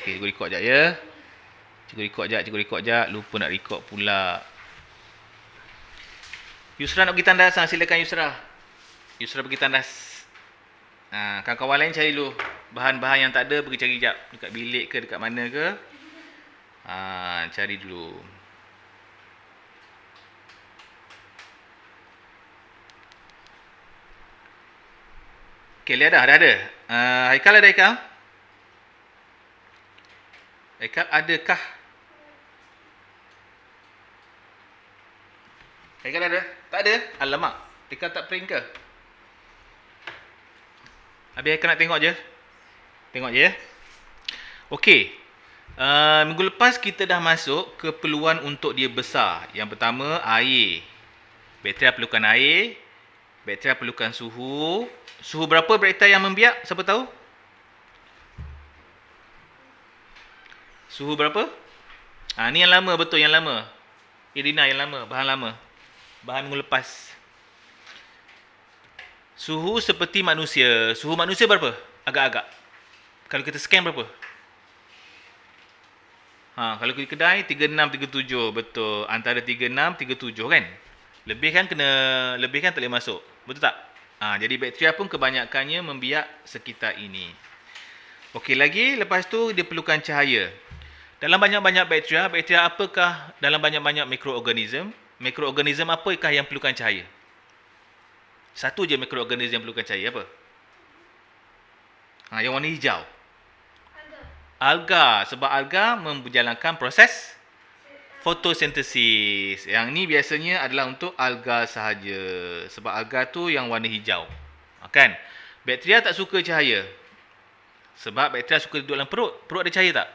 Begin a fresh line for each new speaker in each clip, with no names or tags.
Okay, cikgu record sekejap ya. Cikgu record sekejap. Lupa nak record pula. Yusra nak pergi tandas. Silakan Yusra. Yusra pergi tandas. Kawan-kawan lain cari dulu. Bahan-bahan yang tak ada, pergi cari sekejap. Dekat bilik ke, dekat mana ke. Cari dulu. Okay, lihat dah ada. Haikal ada Haikal? Haikal adakah? Haikal ada? Tak ada? Alamak. Haikal tak print ke? Habis Haikal nak tengok je. Tengok je ya. Okey. Minggu lepas kita dah masuk keperluan untuk dia besar. Yang pertama, air. Bakteria perlukan air. Bakteria perlukan suhu. Suhu berapa bakteria yang membiak? Siapa tahu? Suhu berapa? Ni yang lama betul, yang lama. Irina yang lama, bahan lama. Bahan minggu lepas. Suhu seperti manusia. Suhu manusia berapa? Agak-agak. Kalau kita scan berapa? Kalau di kedai 36, 37. Betul. Antara 36, 37 kan? Lebih kan tak boleh masuk. Betul tak? Jadi bakteria pun kebanyakannya membiak sekitar ini. Okey, lagi lepas tu dia perlukan cahaya. Dalam banyak-banyak bakteria apakah dalam banyak-banyak mikroorganism? Mikroorganism apakah yang perlukan cahaya? Satu je mikroorganism yang perlukan cahaya, apa? Yang warna hijau. Alga. Sebab alga menjalankan proses fotosintesis. Yang ni biasanya adalah untuk alga sahaja. Sebab alga tu yang warna hijau. Kan? Bakteria tak suka cahaya. Sebab bakteria suka duduk dalam perut. Perut ada cahaya tak?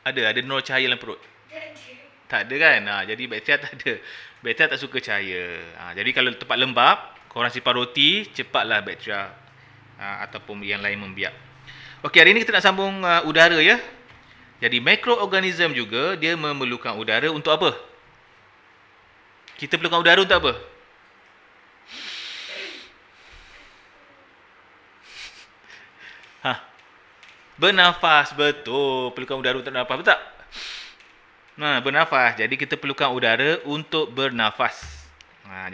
Ada nol cahaya dalam perut. Tak ada kan? Jadi bakteria tak ada. Bakteria tak suka cahaya. Jadi kalau tempat lembab, korang simpan roti, cepatlah bakteria ataupun yang lain membiak. Okey, hari ni kita nak sambung udara ya. Jadi mikroorganism juga dia memerlukan udara untuk apa? Kita perlukan udara untuk apa? Bernafas, betul. Perlukan udara untuk bernafas, betul tak? Bernafas. Jadi kita perlukan udara untuk bernafas.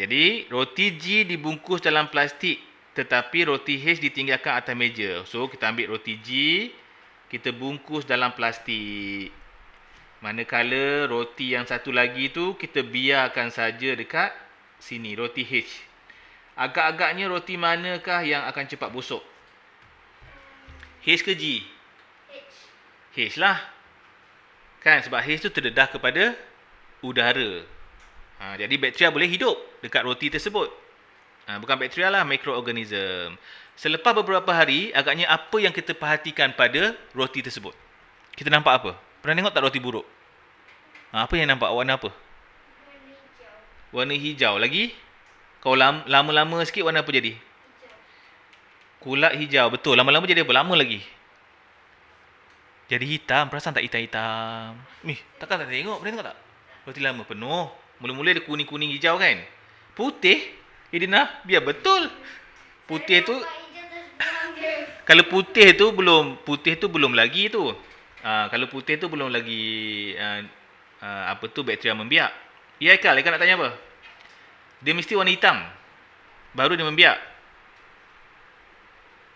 Jadi roti G dibungkus dalam plastik, tetapi roti H ditinggalkan atas meja. So kita ambil roti G, kita bungkus dalam plastik. Manakala roti yang satu lagi tu kita biarkan saja dekat sini, roti H. Agak-agaknya roti manakah yang akan cepat busuk? H ke G? H lah. Kan sebab H tu terdedah kepada udara. Jadi bakteria boleh hidup dekat roti tersebut. Bukan bakteria lah, mikroorganism. Selepas beberapa hari, agaknya apa yang kita perhatikan pada roti tersebut? Kita nampak apa? Pernah tengok tak roti buruk? Apa yang nampak? Warna apa?
Warna hijau.
Warna hijau. Lagi? Kalau lama-lama sikit warna apa jadi? Kulak hijau. Betul. Lama-lama jadi apa? Lama lagi. Jadi hitam. Perasan tak hitam-hitam? Takkan tak tengok? Pernah tengok tak? Roti lama penuh. Mula-mula dia kuning-kuning hijau kan? Putih? Idina, biar betul. Putih tu... Kalau putih tu belum lagi tu. Kalau putih tu belum lagi bakteria membiak. Ya Haikal nak tanya apa? Dia mesti warna hitam. Baru dia membiak.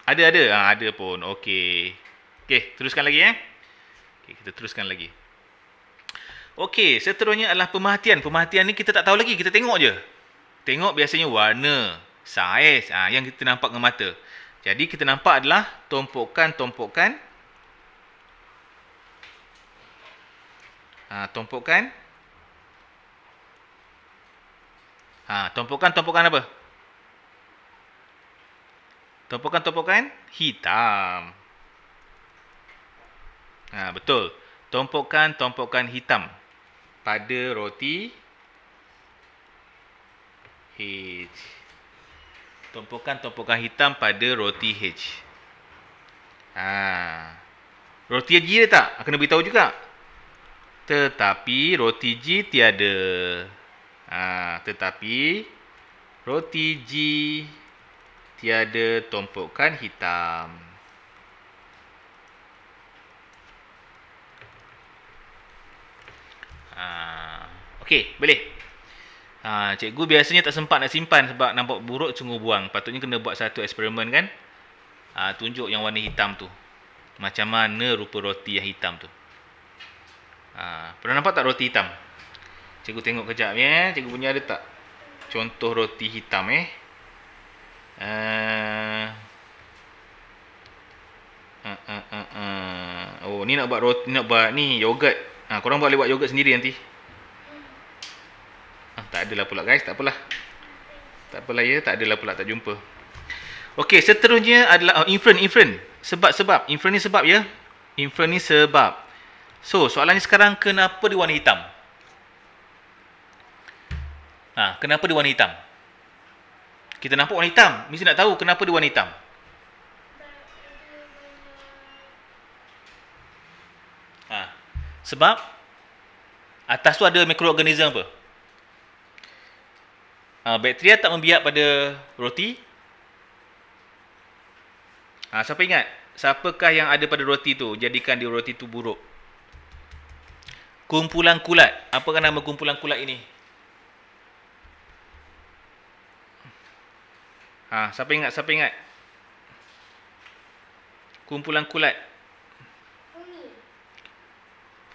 Ada pun. Okey, teruskan lagi kita teruskan lagi. Okey, seterusnya adalah pemerhatian. Pemerhatian ni kita tak tahu lagi, kita tengok je. Tengok biasanya warna, saiz, yang kita nampak dengan mata. Jadi kita nampak adalah tumpukan-tumpukan apa? Tumpukan-tumpukan hitam. Betul. Tumpukan-tumpukan hitam pada roti H. Tumpukan-tumpukan hitam pada roti H. Roti G ada tak? Kena beritahu juga. Tetapi roti G tiada. Tetapi roti G tiada tumpukan hitam. Okey, boleh. Cikgu biasanya tak sempat nak simpan sebab nampak buruk sungguh buang. Patutnya kena buat satu eksperimen kan. Tunjuk yang warna hitam tu. Macam mana rupa roti yang hitam tu. Pernah nampak tak roti hitam? Cikgu tengok kejap ya. Cikgu punya ada tak contoh roti hitam Oh, ni nak buat roti, nak buat ni yogurt. Korang boleh buat yogurt sendiri nanti. Tak adalah pula guys, tak apalah. Tak apalah ya, tak adalah pula, tak jumpa. Okey, seterusnya adalah inference. Sebab. Inference ni sebab ya. Inference ni sebab. So, soalannya sekarang, kenapa dia warna hitam? Kenapa dia warna hitam? Kita nampak warna hitam, mesti nak tahu kenapa dia warna hitam. Sebab atas tu ada mikroorganisme apa? Bakteria tak membiak pada roti. Siapa ingat? Siapakah yang ada pada roti tu jadikan dia roti tu buruk? Kumpulan kulat. Apakah nama kumpulan kulat ini? Siapa ingat? Siapa ingat? Kumpulan kulat.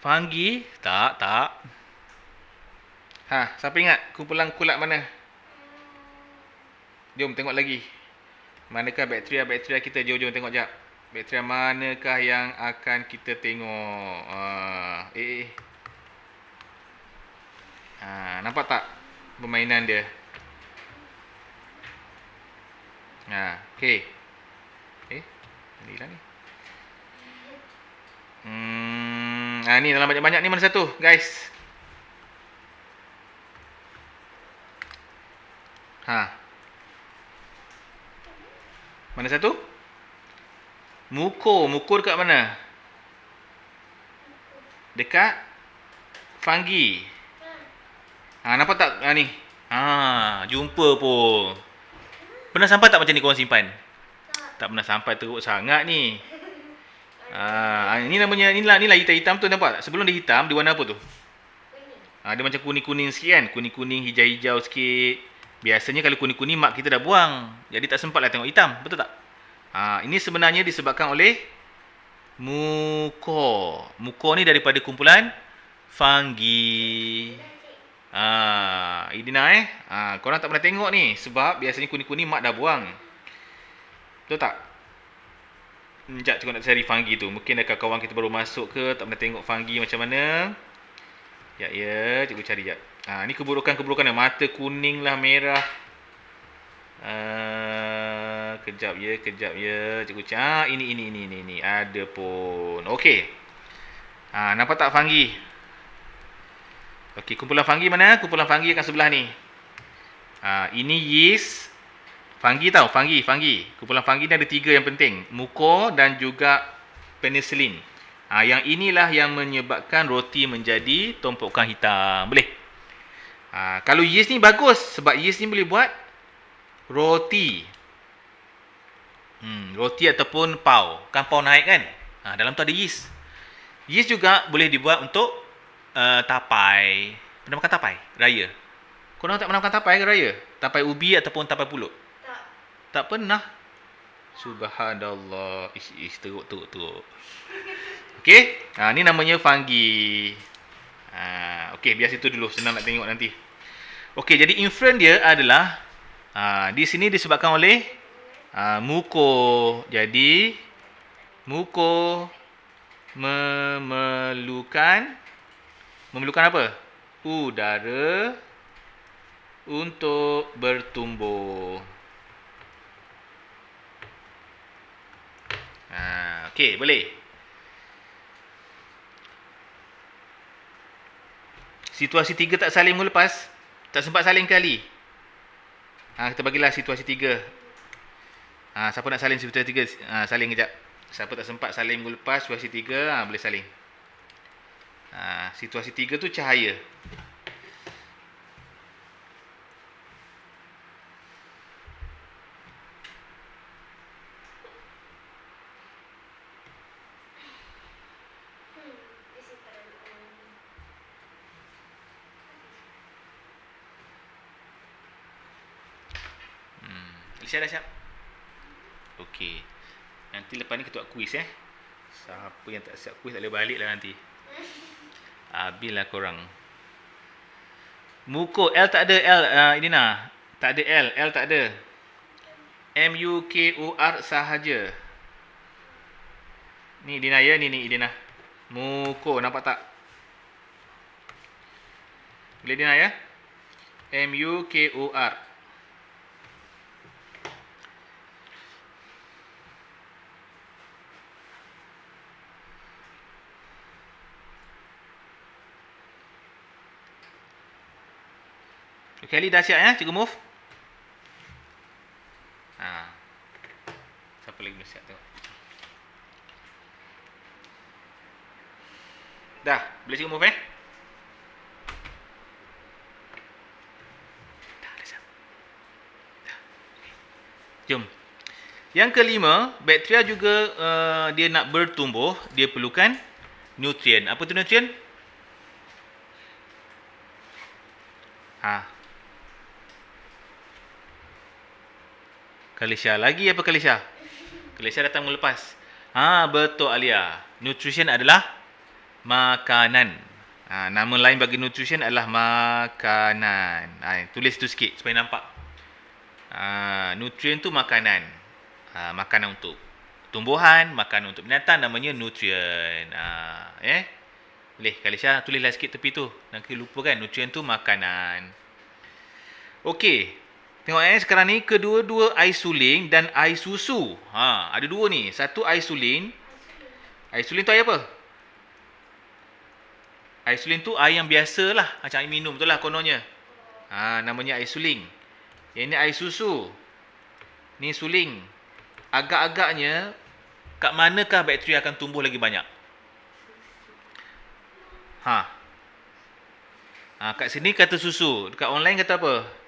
Fungi? Tak. Siapa ingat? Kumpulan kulat mana? Jom tengok lagi. Manakah bakteria-bakteria kita? Jom tengok jap. Bakteria manakah yang akan kita tengok? Nampak tak permainan dia? Okey. Inilah ni. Ni dalam banyak-banyak ni mana satu, guys? Mana satu? Muko dekat mana? Dekat fungi. Nampak tak ni? Jumpa pun. Pernah sampai tak macam ni korang simpan? Tak pernah sampai, teruk sangat ni. Ini namanya, inilah hitam-hitam tu, nampak tak? Sebelum dia hitam, dia warna apa tu? Dia macam kuning-kuning sikit kan? Kuning-kuning, hijau-hijau sikit. Biasanya kalau kuning-kuning mak kita dah buang. Jadi tak sempatlah tengok hitam, betul tak? Ini sebenarnya disebabkan oleh muko. Muko ni daripada kumpulan fungi. Idina korang tak pernah tengok ni sebab biasanya kuning-kuning mak dah buang. Betul tak? Sekejap cikgu nak cari fungi tu. Mungkin ada kawan kita baru masuk ke, tak pernah tengok fungi macam mana. Ya, cikgu cari jap. Ni keburukan-keburukan dia. Mata kuning lah, merah. Kejap ya. Cikgu cari. Ini. Ada pun. Okey. Nampak tak fungi? Okey, kumpulan fungi mana? Kumpulan fungi kat sebelah ni. Ini yeast. Fungi tau, fungi. Kumpulan fungi ni ada 3 yang penting. Muko dan juga penicillin. Yang inilah yang menyebabkan roti menjadi tumpukan hitam. Boleh? Kalau yeast ni bagus sebab yeast ni boleh buat roti. Roti ataupun pau. Kan pau naik kan? Dalam tu ada yeast. Yeast juga boleh dibuat untuk tapai. Pernah makan tapai raya? Korang tak pernah makan tapai ke raya? Tapai ubi ataupun tapai pulut? Tak pernah. Subhanallah. Teruk. Okey. Ni namanya fungi. Okey, biar situ dulu. Senang nak tengok nanti. Okey, jadi inference dia adalah di sini disebabkan oleh muko. Jadi muko memerlukan apa? Udara untuk bertumbuh. Okey, boleh. Situasi 3 tak saling minggu lepas. Tak sempat saling kali. Kita bagilah situasi 3. Siapa nak salin situasi 3? Salin kejap. Siapa tak sempat salin minggu lepas, situasi 3, boleh salin. Situasi 3 tu cahaya. Aisyah dah siap? Okey. Nanti lepas ni kita buat kuis Siapa yang tak siap kuis tak boleh balik lah nanti. Habislah korang. Muko L tak ada L Idina. Tak ada L. L tak ada. MUKOR sahaja. Ni Idina ya, ni Idina. Muko nampak tak? Boleh Idina ya? MUKOR. Okay, Ali dah siap ya? Cikgu move. Siapa lagi belum siap tengok. Dah, boleh cikgu move Dah siap. Dah. Okay. Jom. Yang kelima, bakteria juga dia nak bertumbuh, dia perlukan nutrien. Apa tu nutrien? Kalisha lagi apa Kalisha? Kalisha datang minggu lepas. Betul Alia. Nutrition adalah makanan. Nama lain bagi nutrition adalah makanan. Tulis tu sikit supaya nampak. Nutrien tu makanan. Makanan untuk tumbuhan, makanan untuk binatang namanya nutrien. Boleh Kalisha tulislah sikit tepi tu. Nanti lupa kan nutrien tu makanan. Okey. Tengok sekarang ni kedua-dua air suling dan air susu. Ada dua ni. Satu air suling. Air suling tu air apa? Air suling tu air yang biasa lah. Macam air minum tu lah kononnya. Namanya air suling. Yang ni air susu. Ni suling. Agak-agaknya kat manakah bakteria akan tumbuh lagi banyak? Kat sini kata susu. Dekat online kata apa?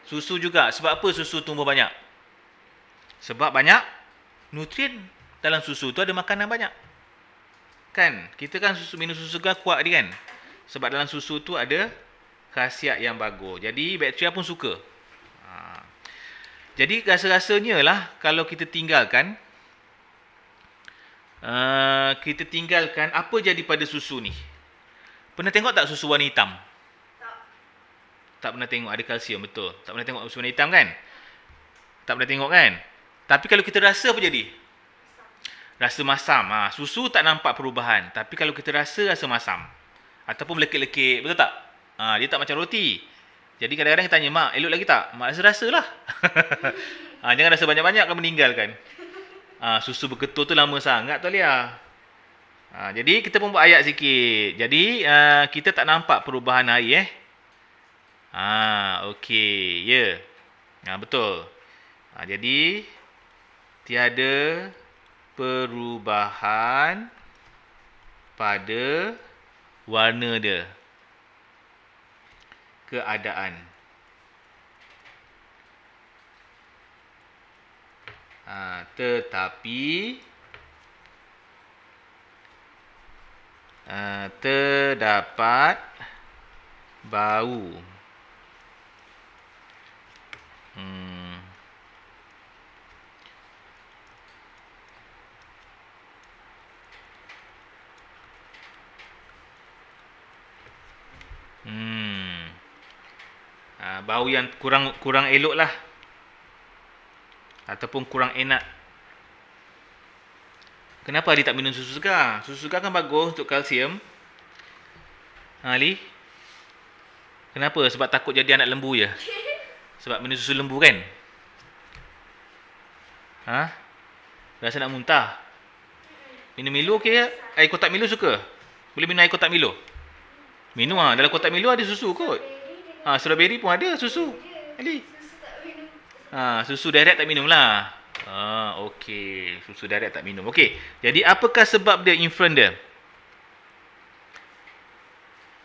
Susu juga. Sebab apa susu tumbuh banyak? Sebab banyak nutrien dalam susu tu, ada makanan banyak. Kan? Kita kan minum susu kan kuat dia kan? Sebab dalam susu tu ada khasiat yang bagus. Jadi bakteria pun suka. Jadi rasa-rasanya lah kalau kita tinggalkan apa jadi pada susu ni? Pernah tengok tak susu warna hitam? Tak pernah tengok, ada kalsium, betul. Tak pernah tengok susu warna hitam kan? Tak pernah tengok kan? Tapi kalau kita rasa apa jadi? Rasa masam. Susu tak nampak perubahan. Tapi kalau kita rasa masam. Ataupun lekik-lekik, betul tak? Dia tak macam roti. Jadi kadang-kadang kita tanya, Mak, elok lagi tak? Mak rasa lah. Jangan rasa banyak-banyak kan meninggalkan. Susu berketul tu lama sangat tu Lia. Jadi kita pun buat ayat sikit. Jadi kita tak nampak perubahan air okey, ya. Betul. Jadi tiada perubahan pada warna dia. Keadaan. Tetapi terdapat bau. Bau yang kurang elok lah. Ataupun kurang enak. Kenapa dia tak minum susu segar? Susu segar kan bagus untuk kalsium. Ali? Kenapa? Sebab takut jadi anak lembu je? Sebab minum susu lembu kan? Rasa nak muntah? Minum Milo okey ke? Air kotak Milo suka? Boleh minum air kotak Milo? Minum dalam kotak Milo ada susu kot. Strawberry pun ada susu. Ali? Susu direct tak minum lah. Okey. Susu direct tak minum. Okey. Jadi apakah sebab dia influent dia?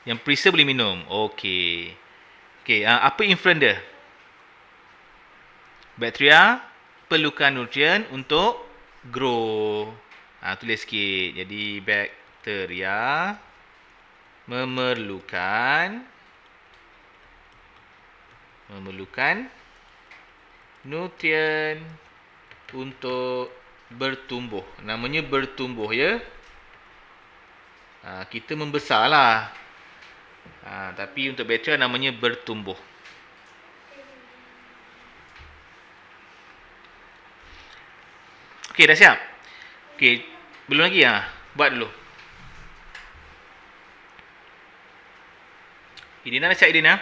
Yang perisa boleh minum. Okey. Okey. Apa influent dia? Bakteria perlukan nutrien untuk grow. Tulis sikit. Jadi bakteria memerlukan Nutrien untuk bertumbuh. Namanya bertumbuh ya. Kita membesar lah. Tapi untuk bakteria namanya bertumbuh. Okey, dah siap? Okey, belum lagi buat dulu. Idina dah siap Idina?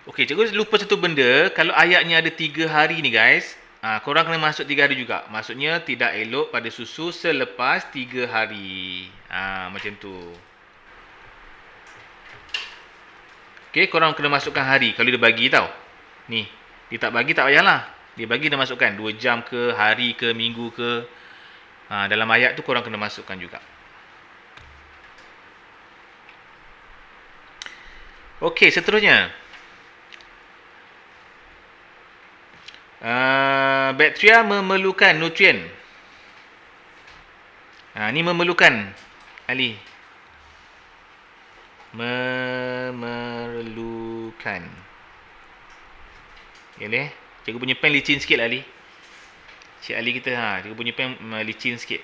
Okey, cikgu lupa satu benda. Kalau ayatnya ada 3 hari ni guys, korang kena masuk 3 hari juga. Maksudnya tidak elok pada susu selepas 3 hari. Macam tu. Okey, korang kena masukkan hari kalau dia bagi tau. Ni, dia tak bagi tak payahlah. Dia bagi dah masukkan 2 jam ke, hari ke, minggu ke. Dalam ayat tu korang kena masukkan juga. Okey, seterusnya. Bakteria memerlukan nutrien. Ni memerlukan. Ali. Memerlukan. Boleh? Cikgu punya pen licin sikit lah Ali. Cik Ali kita cikgu punya pen licin sikit.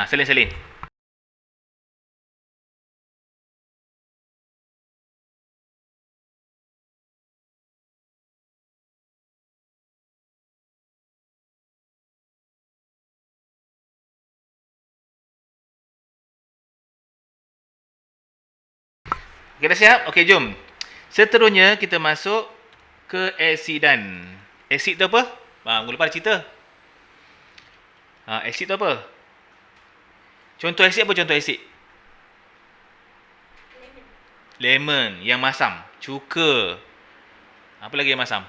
Salin. Okey, dah siap? Okey, jom. Seterusnya kita masuk ke aksidan. Aksid tu apa? Minggu lepas cerita. Aksid tu apa? Contoh aksid apa contoh aksid? Lemon yang masam. Cuka. Apa lagi yang masam?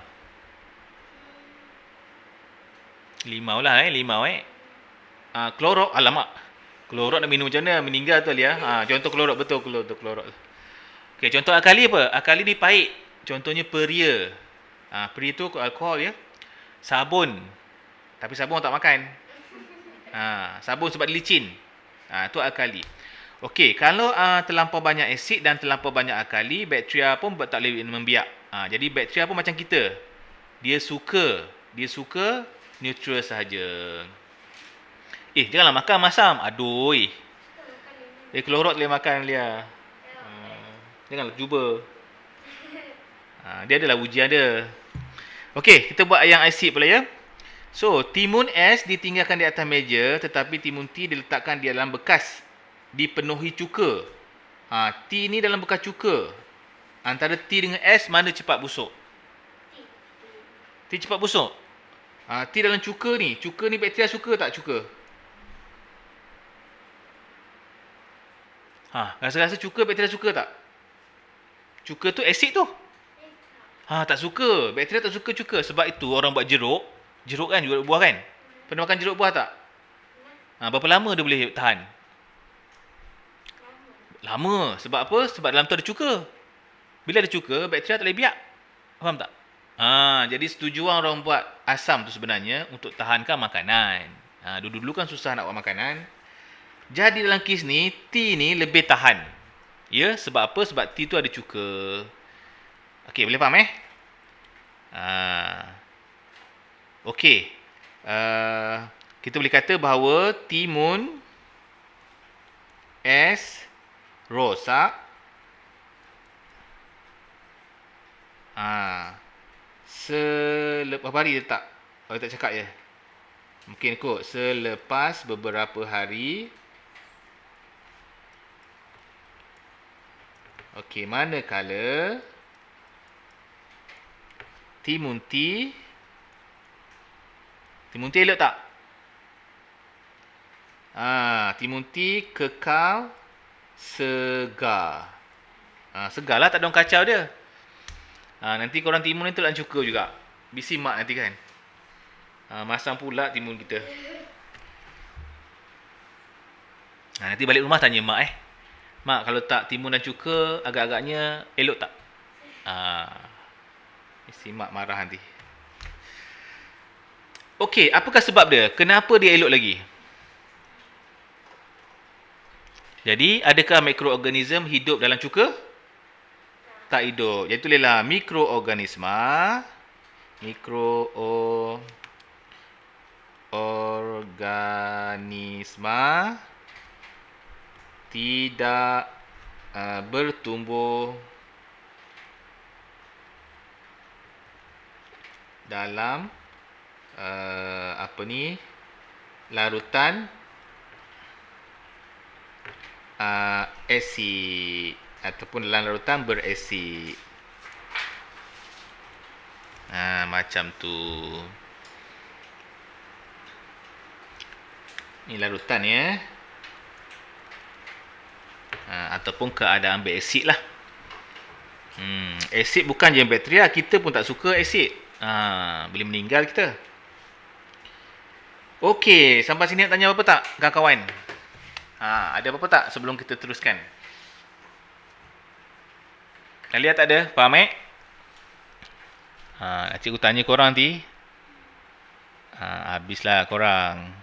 Limau lah limau klorok. Alamak. Klorok nak minum macam mana? Meninggal tu Alia. Contoh klorok betul klorok. Okey, contoh alkali apa? Alkali ni pahit. Contohnya peria. Peria tu alkohol ya. Sabun. Tapi sabun tak makan. Sabun sebab dia licin. Tu alkali. Okey, kalau terlampau banyak asid dan terlampau banyak alkali, bakteria pun tak boleh membiak. Jadi bakteria pun macam kita. Dia suka neutral sahaja. Janganlah makan masam. Aduh. Klorok boleh makan dia. Janganlah cuba. Dia adalah ujian dia. Okey, kita buat yang asid pula ya. So, timun S ditinggalkan di atas meja, tetapi timun T diletakkan di dalam bekas dipenuhi cuka. T ni dalam bekas cuka. Antara T dengan S, mana cepat busuk? T cepat busuk. T dalam cuka ni. Cuka ni bakteria suka tak cuka? Rasa-rasa cuka bakteria suka tak? Cuka tu asid tu. Tak suka. Bakteria tak suka cuka. Sebab itu orang buat jeruk. Jeruk kan, jeruk buah kan? Pernah makan jeruk buah tak? Berapa lama dia boleh tahan? Lama. Sebab apa? Sebab dalam tu ada cuka. Bila ada cuka, bakteria tak boleh biak. Faham tak? Jadi setujuan orang buat asam tu sebenarnya untuk tahankan makanan. Dulu-dulu kan susah nak buat makanan. Jadi dalam kes ni, T ni lebih tahan. Ya, sebab apa? Sebab T tu ada cuka. Okey, boleh faham Okey. Kita boleh kata bahawa timun S rosak selepas hari dia tak cakap je. Mungkin kot selepas beberapa hari. Okey, manakala timun T elok tak? Timun T kekal segar. Segar lah, tak ada orang kacau dia. Nanti korang timun ni tu nak cuka juga. Bisi mak nanti kan. Masam pula timun kita. Nanti balik rumah tanya mak Mak, kalau tak timun dan cuka agak-agaknya elok tak? Mesti mak marah nanti. Okey, apakah sebab dia? Kenapa dia elok lagi? Jadi, adakah mikroorganisme hidup dalam cuka? Tak hidup. Jadi tulislah mikroorganisma. Mikroorganisma tidak bertumbuh dalam larutan asid ataupun dalam larutan berasid. Macam tu. Ni larutan ya. Ataupun keadaan berasid lah. Asid bukan je bakteria, kita pun tak suka asid. Boleh meninggal kita. Okey, sampai sini nak tanya apa tak kawan-kawan? Ada apa tak sebelum kita teruskan? Lihat tak ada? Faham cikgu tanya korang nanti. Habislah korang.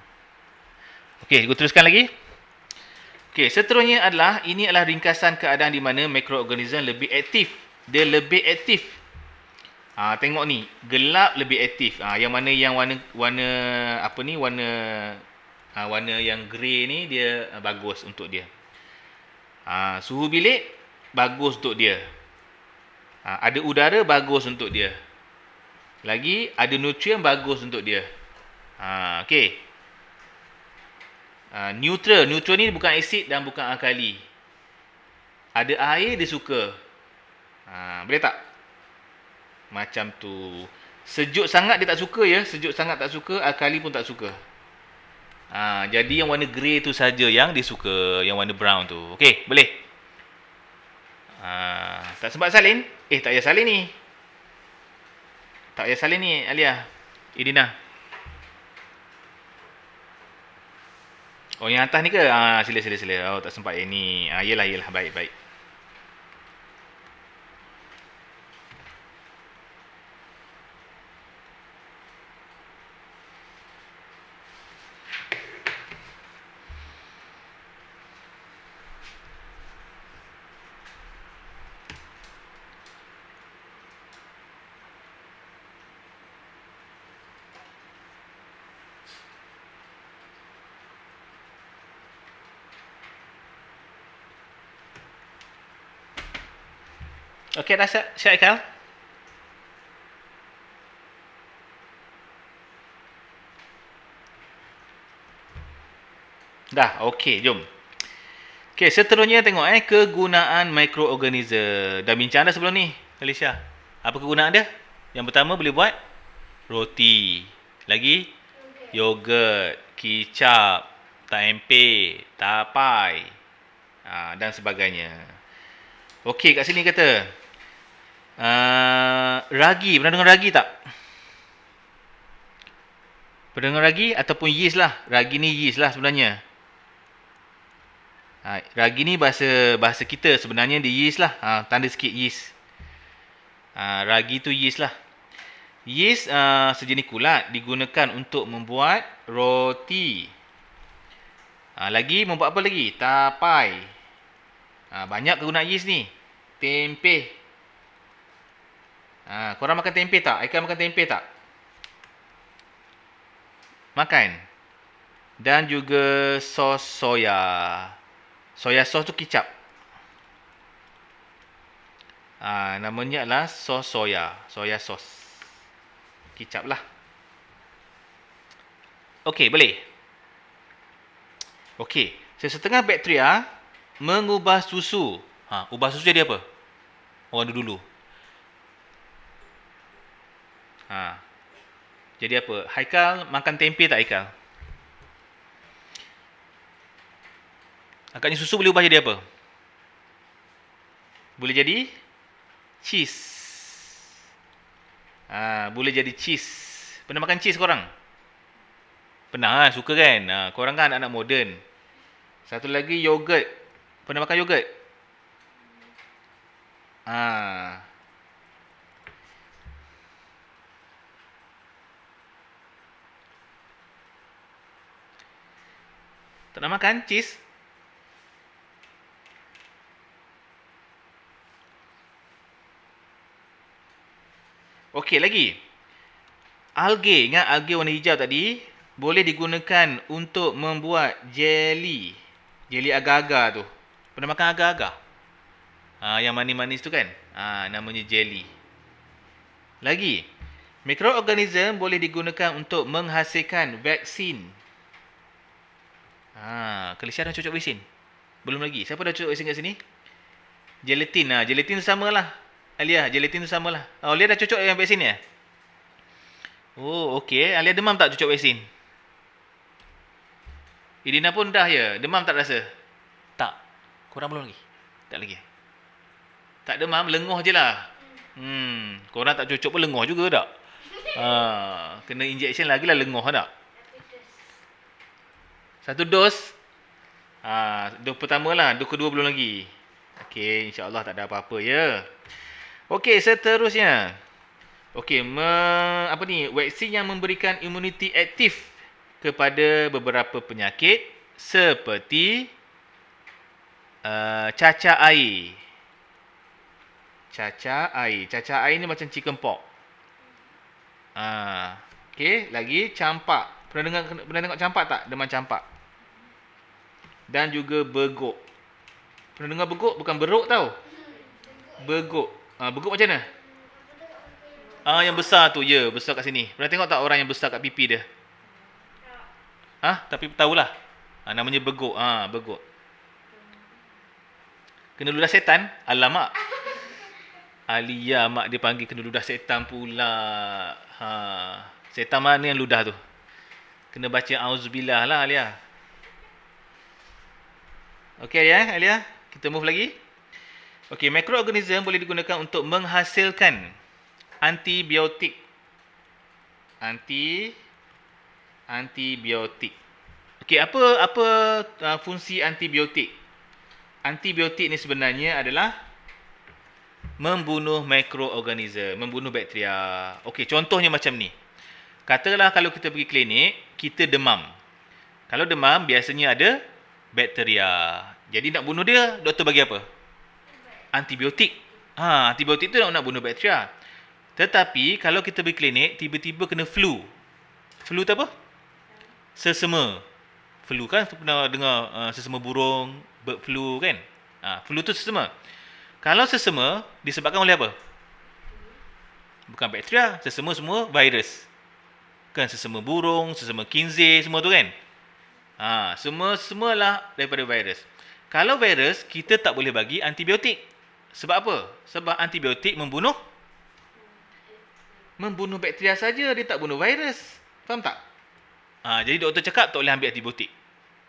Okey, cikgu teruskan lagi. Okey, seterusnya ini adalah ringkasan keadaan di mana mikroorganisme lebih aktif. Dia lebih aktif. Tengok ni, gelap lebih aktif. Yang mana warna warna yang grey ni dia bagus untuk dia. Suhu bilik bagus untuk dia. Ada udara bagus untuk dia. Lagi ada nutrien bagus untuk dia. Okey. Neutral ni bukan asid dan bukan alkali. Ada air dia suka. Boleh tak? Macam tu. Sejuk sangat dia tak suka ya. Sejuk sangat tak suka, alkali pun tak suka. Jadi yang warna grey tu saja yang dia suka, yang warna brown tu. Okey, boleh. Tak sempat salin? Tak payah salin ni. Tak payah salin ni, Alia. Idina. Oh, yang atas ni ke? Sila. Oh, tak sempat yang ni. Yelah. Baik. Okey, dah siap Aikal? Dah, okey, jom. Okey, seterusnya tengok kegunaan mikroorganisme. Dah bincang dah sebelum ni, Alicia. Apa kegunaan dia? Yang pertama boleh buat roti. Lagi yogurt, kicap, tempe, tapai, dan sebagainya. Okey, kat sini kata ragi. Pernah dengar ragi tak? Pernah dengar ragi ataupun yeast lah. Ragi ni yeast lah sebenarnya. Ragi ni bahasa kita sebenarnya dia yeast lah. Tanda sikit yeast. Ragi tu yeast lah. Yeast sejenis kulat digunakan untuk membuat roti. Lagi membuat apa lagi? Tapai. Banyak kegunaan yeast ni. Tempe. Korang makan tempe tak? Aikal makan tempe tak? Makan. Dan juga sos soya. Soya sos tu kicap. Namanya adalah sos soya. Soya sos. Kicap lah. Okey, boleh. Okey. Sesetengah bakteria mengubah susu. Ubah susu jadi apa? Orang dulu. Jadi apa? Haikal makan tempe tak Haikal? Agaknya susu boleh ubah jadi apa? Boleh jadi cheese. Boleh jadi cheese. Pernah makan cheese korang? Pernah suka kan? Korang kan anak-anak moden. Satu lagi yogurt. Pernah makan yogurt? Tak nak makan cheese? Okey, lagi. Alge, ingat alge warna hijau tadi, boleh digunakan untuk membuat jelly. Jelly agar-agar tu. Pernah makan agar-agar? Yang manis-manis tu kan? Namanya jelly. Lagi, mikroorganism boleh digunakan untuk menghasilkan vaksin. Kelisia dah cocok vaksin? Belum lagi. Siapa dah cocok vaksin kat sini? Gelatin. Gelatin tu samalah. Alia, gelatin tu samalah. Alia dah cocok yang vaksin ya? Oh, okey. Alia demam tak cocok vaksin? Idina pun dah ya? Demam tak rasa? Tak. Korang belum lagi? Tak lagi. Tak demam, lenguh je lah. Korang tak cocok pun lenguh juga tak? Kena injection lagi lah lenguh tak? Satu dos. Dos pertama lah. Dos kedua belum lagi. Okey, insyaAllah tak ada apa-apa ya. Okey, seterusnya. Okey, vaksin yang memberikan imuniti aktif kepada beberapa penyakit seperti cacah air. Cacah air ni macam chicken pox. Okey, lagi campak. Pernah tengok campak tak? Demam campak. Dan juga beguk. Pernah dengar beguk? Bukan beruk tau. Beguk. Beguk macam mana? Yang besar tu, ya, besar kat sini. Pernah tengok tak orang yang besar kat pipi dia? Tapi tahulah. Namanya beguk. Beguk. Kena ludah setan? Alamak. Alia, mak dia panggil kena ludah setan pula. Setan mana yang ludah tu? Kena baca auzubillah lah, Alia. Okey, Alia. Kita move lagi. Okey, mikroorganism boleh digunakan untuk menghasilkan antibiotik. Antibiotik. Okey, apa fungsi antibiotik? Antibiotik ni sebenarnya adalah membunuh mikroorganism, membunuh bakteria. Okey, contohnya macam ni. Katakanlah kalau kita pergi klinik, kita demam. Kalau demam, biasanya ada bakteria. Jadi nak bunuh dia, doktor bagi apa? Antibiotik. Antibiotik tu nak bunuh bakteria. Tetapi kalau kita pergi klinik, tiba-tiba kena flu. Flu tu apa? Sesama. Flu kan pernah dengar sesama burung, bird flu kan? Flu tu sesama. Kalau sesama disebabkan oleh apa? Bukan bakteria, sesama semua virus. Kan sesama burung, sesama kinzir, semua tu kan? Semualah daripada virus. Kalau virus, kita tak boleh bagi antibiotik. Sebab apa? Sebab antibiotik membunuh bakteria saja, dia tak bunuh virus. Faham tak? Jadi doktor cakap tak boleh ambil antibiotik.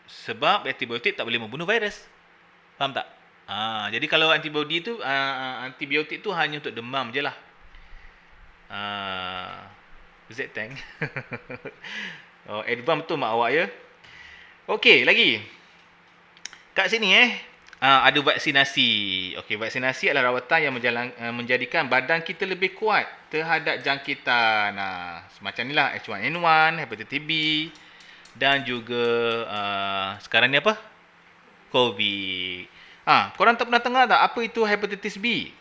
Sebab antibiotik tak boleh membunuh virus. Faham tak? Jadi kalau antibiotik tu hanya untuk demam je lah. Z-Tank. Advance betul mak awak ya. Okey, lagi. Kat sini ada vaksinasi. Okey, vaksinasi adalah rawatan yang menjadikan badan kita lebih kuat terhadap jangkitan. Semacam inilah H1N1, hepatitis B dan juga sekarang ni apa? COVID. Korang tak pernah dengar tak apa itu hepatitis B?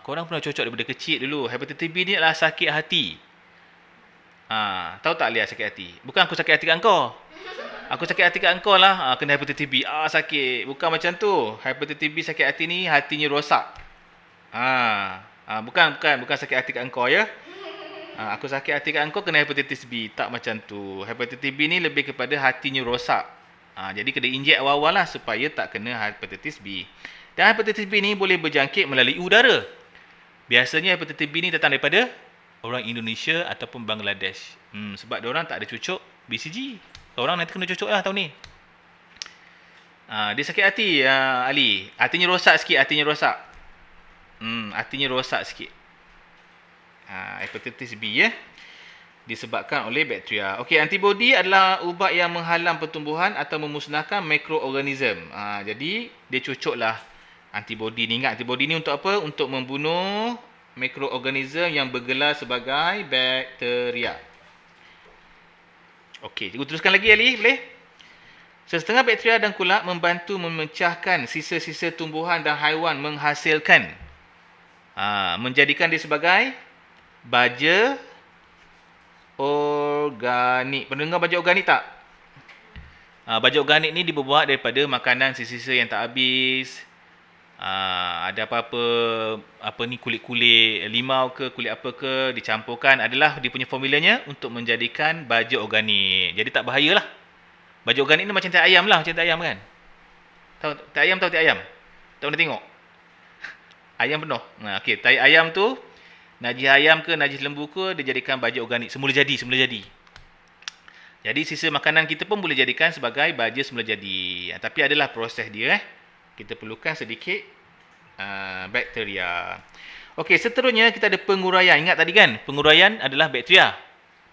Korang pernah cocok daripada kecil dulu. Hepatitis B ni adalah sakit hati. Tahu tak Lia sakit hati? Bukan aku sakit hati kat kau. Aku sakit hati kat engkau lah. Kena hepatitis B. Sakit. Bukan macam tu. Hepatitis B sakit hati ni, hatinya rosak. Bukan sakit hati kat engkau ya. Aku sakit hati kat engkau kena hepatitis B. Tak macam tu. Hepatitis B ni lebih kepada hatinya rosak. Jadi kena injek awal-awal lah supaya tak kena hepatitis B. Dan hepatitis B ni boleh berjangkit melalui udara. Biasanya hepatitis B ni datang daripada orang Indonesia ataupun Bangladesh. Sebab diorang tak ada cucuk BCG. Orang nanti kena cocok lah tahun ni. Dia sakit hati, Ali. Hatinya rosak sikit, hatinya rosak. Hatinya rosak sikit. Hepatitis B ya. Disebabkan oleh bakteria. Okey, antibodi adalah ubat yang menghalang pertumbuhan atau memusnahkan mikroorganism. Jadi, dia cocoklah antibodi ni. Ingat, antibodi ni untuk apa? Untuk membunuh mikroorganism yang bergelar sebagai bakteria. Okey, cikgu teruskan lagi Ali, boleh? Sesetengah bakteria dan kulak membantu memecahkan sisa-sisa tumbuhan dan haiwan menghasilkan. Menjadikan dia sebagai baja organik. Pernah dengar baja organik tak? Baja organik ni dibuat daripada makanan sisa-sisa yang tak habis. Ada apa-apa ni, kulit-kulit limau ke, kulit apa ke, dicampurkan, adalah dia punya formulanya untuk menjadikan baja organik. Jadi tak bahayalah. Baja organik ni macam tai ayam lah, macam tai ayam kan. Tahu tai ayam, tahu tai ayam? Tak pernah tengok? Ayam penuh. Okey, tai ayam tu, najis ayam ke, najis lembu ke, dia jadikan baja organik. Semula jadi. Jadi sisa makanan kita pun boleh jadikan sebagai baja semula jadi. Tapi adalah proses dia. Kita perlukan sedikit bakteria. Okey, seterusnya kita ada penguraian. Ingat tadi kan, penguraian adalah bakteria.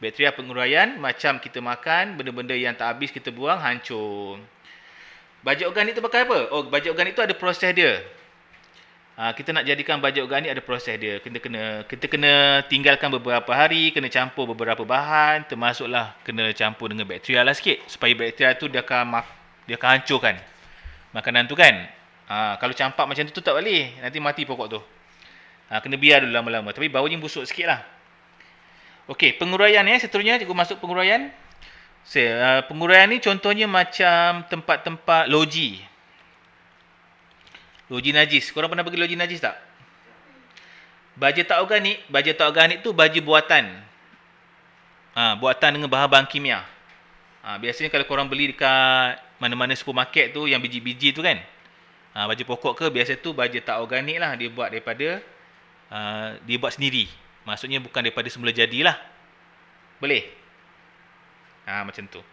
Bakteria penguraian, macam kita makan, benda-benda yang tak habis kita buang, hancur. Baja organik tu pakai apa? Baja organik tu ada proses dia. Kita nak jadikan baja organik ada proses dia. Kita kena tinggalkan beberapa hari, kena campur beberapa bahan, termasuklah kena campur dengan bakteria lah sikit, supaya bakteria tu dia akan hancurkan makanan tu kan. Kalau campak macam tu tak boleh, nanti mati pokok tu. Kena biar dulu lama-lama, tapi baunya busuk sikit lah. Okey, penguraian seterusnya cikgu masuk penguraian. Penguraian ni contohnya macam tempat-tempat loji. Loji najis. Korang pernah pergi loji najis tak? Baja tak organik tu baja buatan. Buatan dengan bahan-bahan kimia. Biasanya kalau korang beli dekat mana-mana supermarket tu yang biji-biji tu kan. Baja pokok ke, biasa tu baja tak organik lah. Dia buat daripada dia buat sendiri. Maksudnya bukan daripada semula jadilah. Boleh? Macam tu.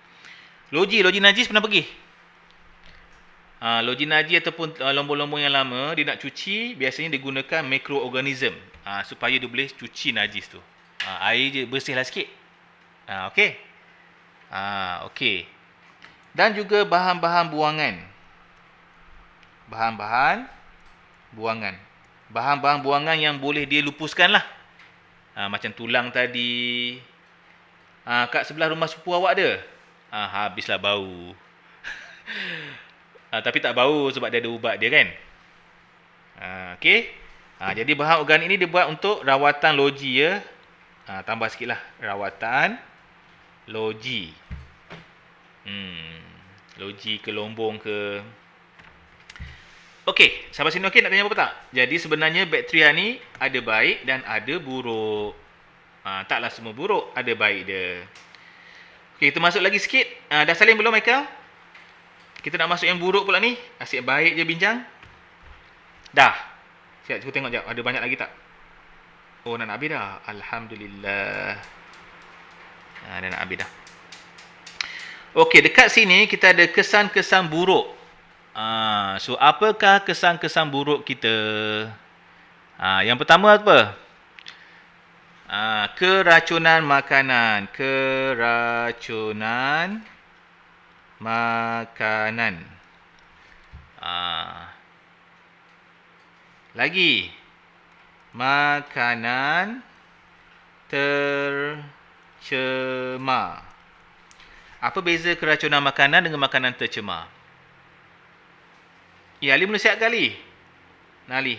Loji najis pernah pergi? Loji najis ataupun lombong-lombong yang lama, dia nak cuci, biasanya dia gunakan mikroorganism supaya dia boleh cuci najis tu. Air je bersihlah sikit. Okey. Okey. Dan juga bahan-bahan buangan. Bahan-bahan buangan yang boleh dia lupuskan lah. Macam tulang tadi. Kat sebelah rumah sepupu awak ada? Habislah bau. Tapi tak bau sebab dia ada ubat dia kan. Okey. Jadi bahan organik ni dia buat untuk rawatan loji ya. Tambah sikit lah. Rawatan loji. Loji ke lombong ke. Okey, sampai sini okey, nak tanya apa tak? Jadi sebenarnya bakteria ni ada baik dan ada buruk. Taklah semua buruk, ada baik dia. Okey, kita masuk lagi sikit. Dah salin belum Michael? Kita nak masuk yang buruk pula ni. Asyik baik je bincang. Dah. Siap, cuba tengok jap. Ada banyak lagi tak? Nak habis dah. Alhamdulillah. Dah nak habis dah. Okey, dekat sini kita ada kesan-kesan buruk. So, apakah kesan-kesan buruk kita? Yang pertama apa? Keracunan makanan. Keracunan makanan. Lagi. Makanan tercemar. Apa beza keracunan makanan dengan makanan tercemar? Ya, Ali mula siap kali. Ali.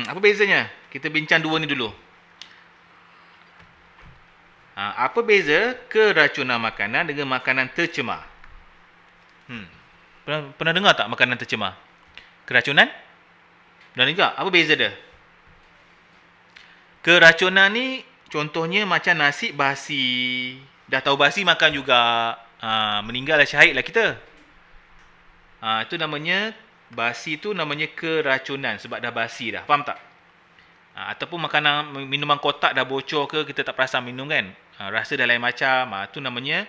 Apa bezanya? Kita bincang dua ni dulu. Apa beza keracunan makanan dengan makanan tercemar? Pernah dengar tak makanan tercemar? Keracunan? Dan juga, apa beza dia? Keracunan ni contohnya macam nasi basi. Dah tahu basi makan juga. Meninggal lah, syahid lah kita. Itu namanya, basi tu namanya keracunan sebab dah basi dah. Faham tak? Ataupun makanan, minuman kotak dah bocor ke, kita tak perasan minum kan. Rasa dah lain macam. Itu namanya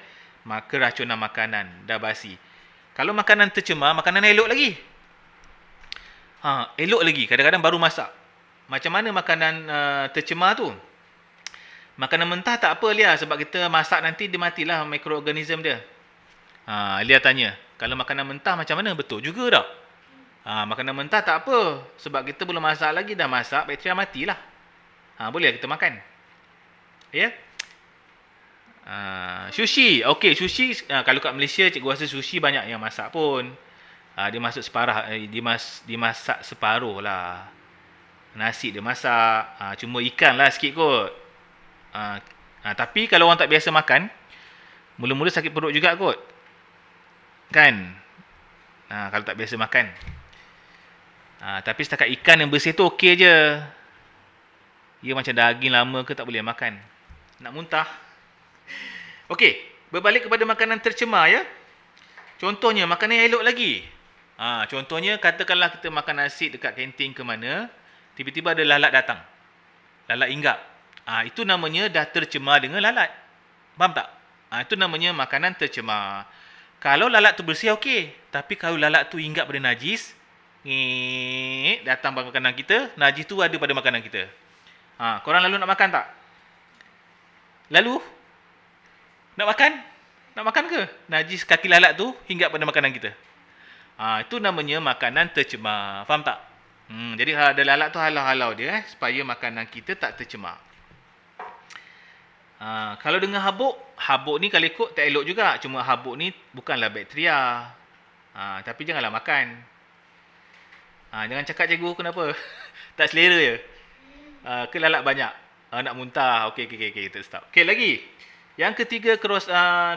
keracunan makanan. Dah basi. Kalau makanan tercemar, makanan elok lagi. Elok lagi. Kadang-kadang baru masak. Macam mana makanan tercemar tu? Makanan mentah tak apa Lia, sebab kita masak nanti dia matilah mikroorganism dia. Lia tanya, kalau makanan mentah macam mana? Betul juga tak? Makanan mentah tak apa, sebab kita belum masak lagi, dah masak, bakteria matilah. Boleh kita makan. Ya? Sushi. Okey, sushi kalau kat Malaysia cikgu rasa sushi banyak yang masak pun. Dia masak separuh lah. nasi dia masak, cuma ikan lah sikit kot. Tapi kalau orang tak biasa makan, mula-mula sakit perut juga kot. Kan? Kalau tak biasa makan. Tapi setakat ikan yang bersih tu okey je. Ia macam daging lama ke tak boleh makan. Nak muntah. Okey, berbalik kepada makanan tercemar ya. Contohnya makanan yang elok lagi. Contohnya katakanlah kita makan nasi dekat kantin ke mana, tiba-tiba ada lalat datang. Lalat hinggap. Itu namanya dah tercemar dengan lalat. Faham tak? Itu namanya makanan tercemar. Kalau lalat tu bersih okey, tapi kalau lalat tu hinggap pada najis, datang pada makanan kita, najis tu ada pada makanan kita. Korang lalu nak makan tak? Lalu? Nak makan? Nak makan ke? Najis kaki lalat tu hinggap pada makanan kita. Itu namanya makanan tercemar. Faham tak? Jadi ada lalat tu halau-halau dia supaya makanan kita tak tercemar. Kalau dengan habuk ni kalau ikut tak elok juga. Cuma habuk ni bukanlah bakteria. Tapi janganlah makan. Jangan cakap cikgu kenapa? Tak selera je. Ke lalat banyak. Nak muntah. Okey, kita stop. Okey, lagi. Yang ketiga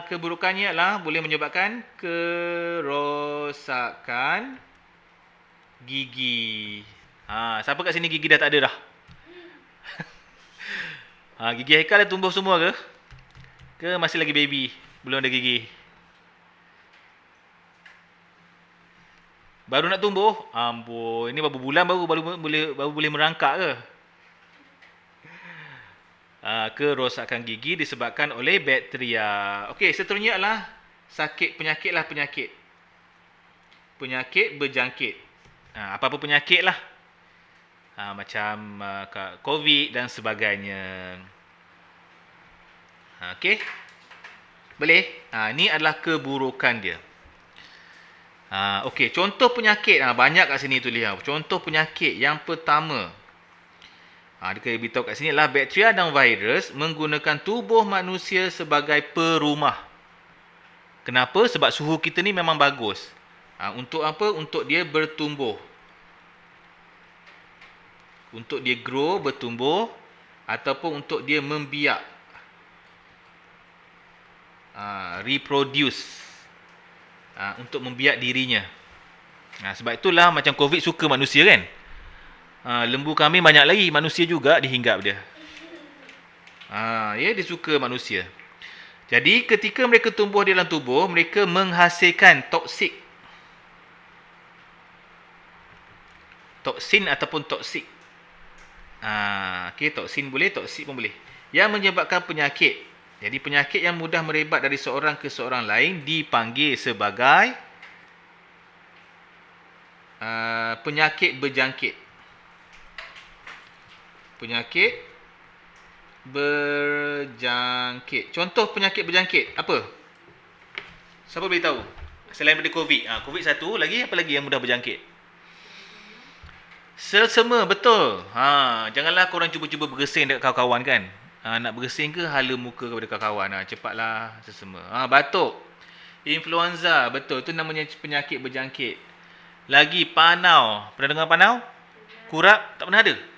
keburukannya adalah boleh menyebabkan kerosakan gigi. Siapa kat sini gigi dah tak ada dah? Gigi Haikal dah tumbuh semua ke? Ke masih lagi baby? Belum ada gigi? Baru nak tumbuh? Ampun, ini berapa bulan baru boleh merangkak ke? Kerosakan gigi disebabkan oleh bakteria. Okey, seterusnya adalah penyakit. Penyakit berjangkit. Apa-apa penyakit lah. Macam COVID dan sebagainya. Okey. Boleh? Ini adalah keburukan dia. Okey, contoh penyakit. Banyak kat sini tulis. Contoh penyakit yang pertama. Dia beritahu kat sini adalah bakteria dan virus menggunakan tubuh manusia sebagai perumah. Kenapa? Sebab suhu kita ni memang bagus. Untuk apa? Untuk dia bertumbuh. Untuk dia grow, bertumbuh. Ataupun untuk dia membiak. Reproduce. Untuk membiak dirinya. Sebab itulah macam COVID suka manusia kan? Lembu kambing banyak lagi, manusia juga dihinggap dia. Dia suka manusia. Jadi ketika mereka tumbuh di dalam tubuh, mereka menghasilkan toksin ataupun toksik. Toksin boleh, toksik pun boleh. Yang menyebabkan penyakit. Jadi penyakit yang mudah merebak dari seorang ke seorang lain dipanggil sebagai penyakit berjangkit. Penyakit berjangkit. Contoh penyakit berjangkit apa? Siapa boleh tahu? Selain daripada COVID. COVID satu lagi, apa lagi yang mudah berjangkit? Selsema, betul. Janganlah korang cuba-cuba bergesing dekat kawan-kawan kan. Nak bergesing ke hala muka kepada kawan-kawan. Cepatlah selsema. Batuk. Influenza, betul. Itu namanya penyakit berjangkit. Lagi panau. Pernah dengar panau? Kurap? Tak pernah ada?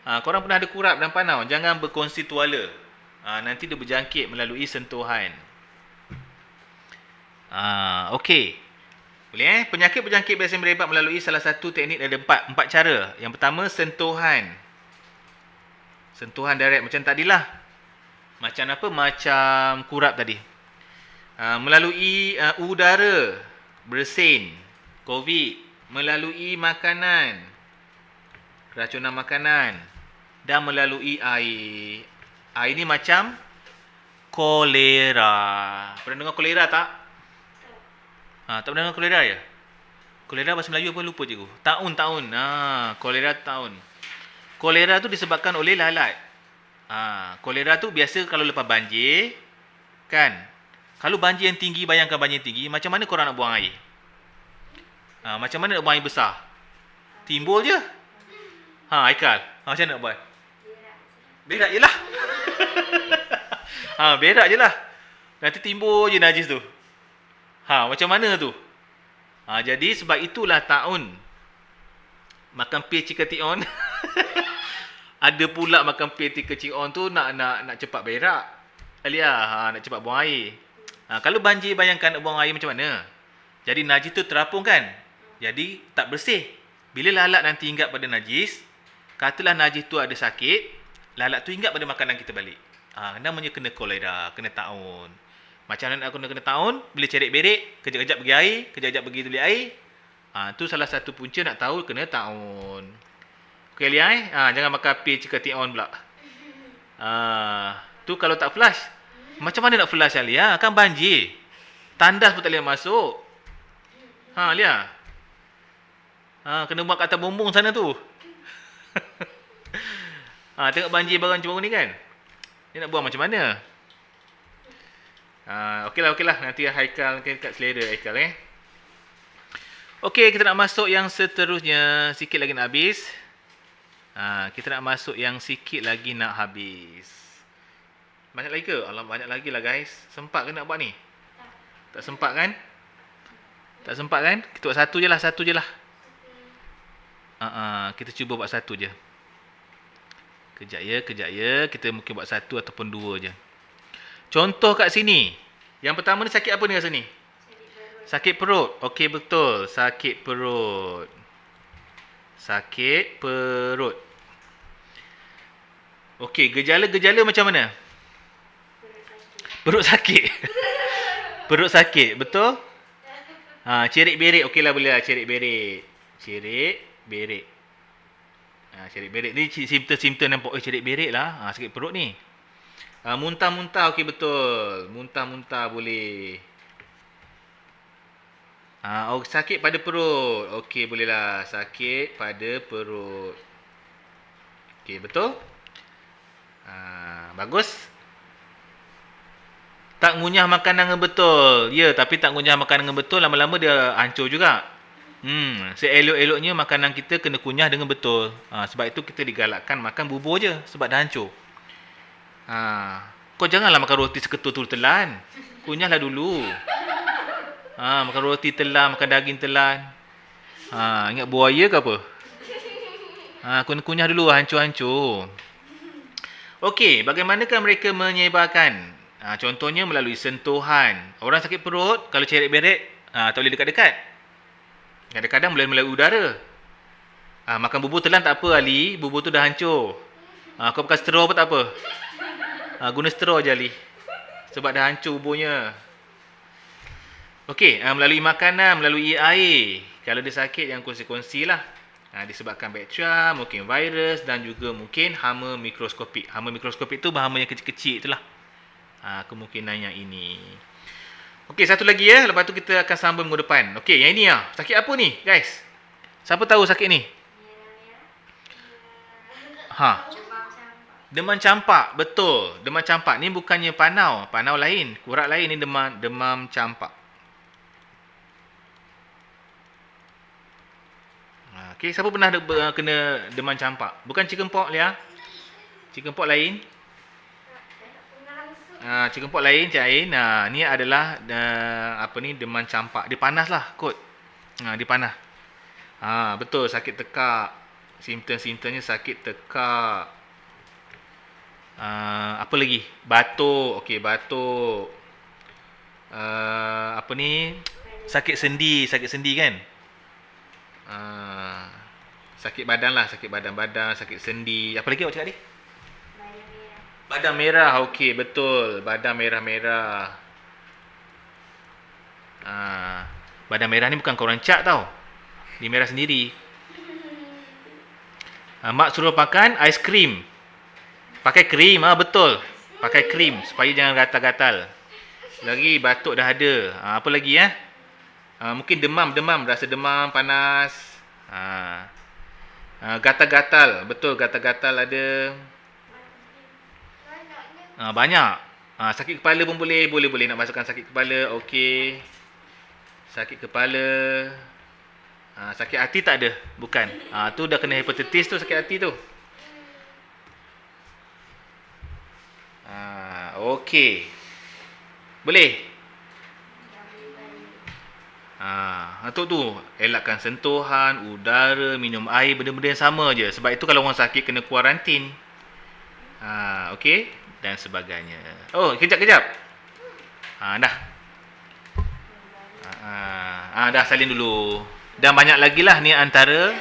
Korang pernah ada kurap dan panau, jangan berkongsi tuala. Nanti dia berjangkit melalui sentuhan. Okey. Boleh Penyakit berjangkit biasa merebak melalui salah satu teknik, ada empat cara. Yang pertama, sentuhan. Sentuhan direct macam tadilah. Macam apa? Macam kurap tadi. Melalui udara, bersin, COVID, melalui makanan, keracunan makanan, dan melalui air. Air ni macam kolera. Pernah dengar kolera tak? Tak pernah dengar kolera ya? Kolera bahasa Melayu apa lupa cikgu? Taun. Kolera taun. Kolera tu disebabkan oleh lalat. Kolera tu biasa kalau lepas banjir, kan? Kalau banjir yang tinggi, bayangkan banjir yang tinggi, macam mana korang nak buang air? Macam mana nak buang air besar? Timbul je. Haikal, macam mana nak buat? Berak je lah. Berak je lah. Nanti timbul je najis tu. Macam mana tu? Jadi sebab itulah taun. Makan pil ciketion. Ada pula makan pil ciketion tu nak cepat berak. Alia, nak cepat buang air. Kalau banjir bayangkan nak buang air macam mana? Jadi najis tu terapung kan? Jadi tak bersih. Bila lalat nanti ingat pada najis, katalah najis tu ada sakit, lalat tu ingat pada makanan kita balik. Namanya kena kolera, kena taun. Macam mana nak kena taun? Bila cerik-berik, kejap-kejap pergi air, kejap-kejap pergi tulik air. Tu salah satu punca nak tahu kena taun. Okey Lia jangan makan pil ciketion pula. Tu kalau tak flush. Macam mana nak flush Lia? Kan banjir. Tandas pun tak boleh masuk. Lia. Kena buat kat atas bumbung sana tu. Tengok banjir barang macam ni kan. Dia nak buang macam mana? Okeylah. Nanti Haikal kat selera Haikal Okey, kita nak masuk yang seterusnya. Sikit lagi nak habis. Kita nak masuk yang sikit lagi nak habis. Banyak lagi ke? Alah, banyak lagi lah guys. Sempat ke nak buat ni? Tak sempat kan? Tak sempat kan? Kita buat satu je lah. Kita cuba buat satu je. Kejap ya. Kita mungkin buat satu ataupun dua je. Contoh kat sini. Yang pertama ni sakit apa ni rasa ni? Sakit perut. Okey, betul. Sakit perut. Okey, gejala-gejala macam mana? Perut sakit. Perut sakit, betul? Cerik-berik. Okeylah, boleh lah cerik-berik. Cerik-berik. Cerik-berik ni simptom-simptom nampak cerik-berik lah. Sakit perut ni. Muntah-muntah, okey betul. Muntah-muntah boleh. Sakit pada perut. Okey, bolehlah. Sakit pada perut. Okey, betul? Bagus. Tak ngunyah makanan dengan betul. Ya, tapi tak ngunyah makanan dengan betul, lama-lama dia hancur juga. Seelok-eloknya makanan kita kena kunyah dengan betul. Sebab itu kita digalakkan makan bubur je. Sebab dah hancur. Kau janganlah makan roti seketul tu telan. Kunyahlah dulu. Makan roti telan, makan daging telan. Ingat buaya ke apa? Kena kunyah dulu, hancur-hancur. Okey, bagaimanakah mereka menyebarkan? Contohnya melalui sentuhan. Orang sakit perut, kalau cerit-berit, tak boleh dekat-dekat. Kadang-kadang melalui udara. Makan bubur telan tak apa Ali, bubur tu dah hancur. Kau pakai straw pun tak apa. Guna straw je Ali. Sebab dah hancur buburnya. Okey, melalui makanan, melalui air. Kalau dia sakit, yang kongsi-kongsi lah. Disebabkan bakteria, mungkin virus dan juga mungkin hama mikroskopik. Hama mikroskopik tu hama yang kecil-kecil itulah. Kemungkinan yang ini. Okey, satu lagi ya. Lepas tu kita akan sambung minggu depan. Okey, yang ini lah. Sakit apa ni, guys? Siapa tahu sakit ni? Demam campak. Betul. Demam campak. Ni bukannya panau. Panau lain. Kurak lain. Ni demam campak. Okey, siapa pernah kena demam campak? Bukan chicken pox Lia. Chicken pox lain. Chicken pox lain, Cik Ain. Ni adalah demam campak. Dia panas lah kot. Dia panas. Betul, sakit tekak. Simptom-simptomnya sakit tekak. Apa lagi? Batuk. Okey, batuk. Sakit sendi kan? Sakit badan lah, sakit badan-badan, sakit sendi. Apa lagi awak cakap tadi? Badan merah. Okey, betul. Badan merah-merah. Badan merah ni bukan korang cat tau. Dia merah sendiri. Mak suruh makan aiskrim. Pakai krim, betul. Pakai krim supaya jangan gatal-gatal. Lagi batuk dah ada. Apa lagi mungkin demam, rasa demam, panas. Gatal-gatal, betul, gatal-gatal ada. Banyak. Sakit kepala pun boleh nak masukkan sakit kepala. Okey. Sakit kepala. Sakit hati tak ada? Bukan. Tu dah kena hepatitis tu, sakit hati tu. Okey. Boleh? Untuk tu, elakkan sentuhan, udara, minum air, benda-benda yang sama je. Sebab itu kalau orang sakit kena kuarantin. Okey, dan sebagainya. Oh, kejap-kejap. Dah. Dah salin dulu. Dan banyak lagi lah ni antara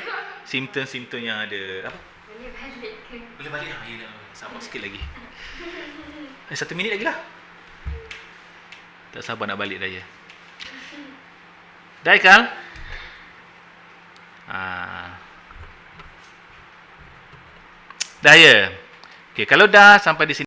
simptom-simptom yang ada. Apa? Boleh balik lah. Sabar sikit lagi. 1 minit lagi lah. Tak sabar nak balik dah ya. Dah Ikal? Dah ya? Okay, kalau dah sampai di sini.